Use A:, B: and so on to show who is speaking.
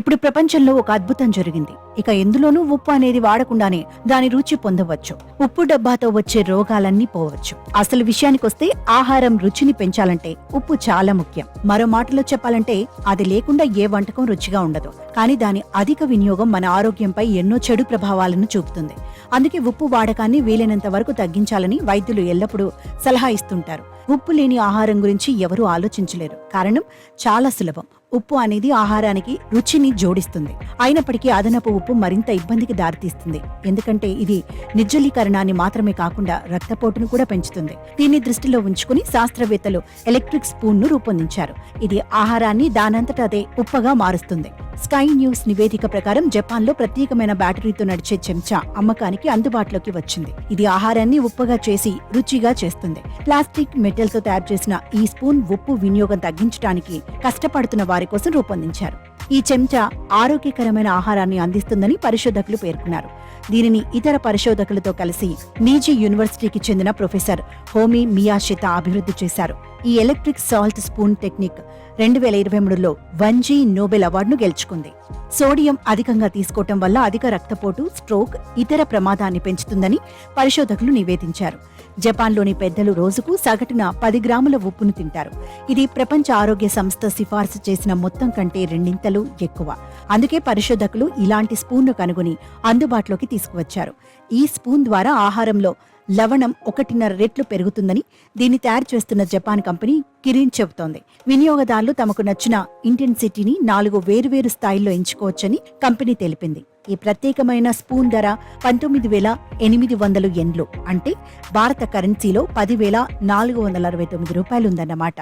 A: ఇప్పుడు ప్రపంచంలో ఒక అద్భుతం జరిగింది. ఇక ఎందులోనూ ఉప్పు అనేది వాడకుండానే దాని రుచి పొందవచ్చు. ఉప్పు డబ్బాతో వచ్చే రోగాలన్నీ పోవచ్చు. అసలు విషయానికొస్తే ఆహారం రుచిని పెంచాలంటే ఉప్పు చాలా ముఖ్యం. మరో మాటలో చెప్పాలంటే అది లేకుండా ఏ వంటకం రుచిగా ఉండదు. కానీ దాని అధిక వినియోగం మన ఆరోగ్యంపై ఎన్నో చెడు ప్రభావాలను చూపుతుంది. అందుకే ఉప్పు వాడకాన్ని వీలైనంత వరకు తగ్గించాలని వైద్యులు ఎల్లప్పుడూ సలహా ఇస్తుంటారు. ఉప్పు లేని ఆహారం గురించి ఎవరూ ఆలోచించలేరు. కారణం చాలా సులభం. ఉప్పు అనేది ఆహారానికి రుచిని జోడిస్తుంది. అయినప్పటికీ అదనపు ఉప్పు మరింత ఇబ్బందికి దారితీస్తుంది. ఎందుకంటే ఇది నిర్జలీకరణాన్ని మాత్రమే కాకుండా రక్తపోటును కూడా పెంచుతుంది. దీన్ని దృష్టిలో ఉంచుకుని శాస్త్రవేత్తలు ఎలక్ట్రిక్ స్పూన్ ను రూపొందించారు. ఇది ఆహారాన్ని దానంతట అదే ఉప్పగా మారుస్తుంది. స్కై న్యూస్ నివేదిక ప్రకారం జపాన్లో ప్రత్యేకమైన బ్యాటరీతో నడిచే చెంచా అమ్మకానికి అందుబాటులోకి వచ్చింది. ఇది ఆహారాన్ని ఉప్పగా చేసి రుచిగా చేస్తుంది. ప్లాస్టిక్, మెటల్ తో తయారు చేసిన ఈ స్పూన్ ఉప్పు వినియోగం తగ్గించడానికి కష్టపడుతున్న వారి కోసం రూపొందించారు. ఈ చెంచా ఆరోగ్యకరమైన ఆహారాన్ని అందిస్తుందని పరిశోధకులు పేర్కొన్నారు. దీనిని ఇతర పరిశోధకులతో కలిసి నీజీ యూనివర్సిటీకి చెందిన ప్రొఫెసర్ హోమి మియాషితా అభివృద్ధి చేశారు. ఈ ఎలక్ట్రిక్ సాల్ట్ స్పూన్ టెక్నిక్ 2023లో వంజీ నోబెల్ అవార్డును గెలుచుకుంది. సోడియం అధికంగా తీసుకోవటం వల్ల అధిక రక్తపోటు, స్ట్రోక్, ఇతర ప్రమాదాన్ని పెంచుతుందని పరిశోధకులు నివేదించారు. జపాన్లోని పెద్దలు రోజుకు సగటున 10 గ్రాముల ఉప్పును తింటారు. ఇది ప్రపంచ ఆరోగ్య సంస్థ సిఫార్సు చేసిన మొత్తం కంటే 2 ఇంతలు ఎక్కువ. అందుకే పరిశోధకులు ఇలాంటి స్పూన్ను కనుగొని అందుబాటులోకి తీసుకువచ్చారు. ఈ స్పూన్ ద్వారా ఆహారంలో లవణం 1.5 రెట్లు పెరుగుతుందని దీన్ని తయారు చేస్తున్న జపాన్ కంపెనీ కిరిన్ చెబుతోంది. వినియోగదారులు తమకు నచ్చిన ఇంటెన్సిటీని 4 వేర్వేరు స్థాయిల్లో ఎంచుకోవచ్చని కంపెనీ తెలిపింది. ఈ ప్రత్యేకమైన స్పూన్ ధర 19,800 యెన్లు, అంటే భారత కరెన్సీలో 10,469 రూపాయలుందన్నమాట.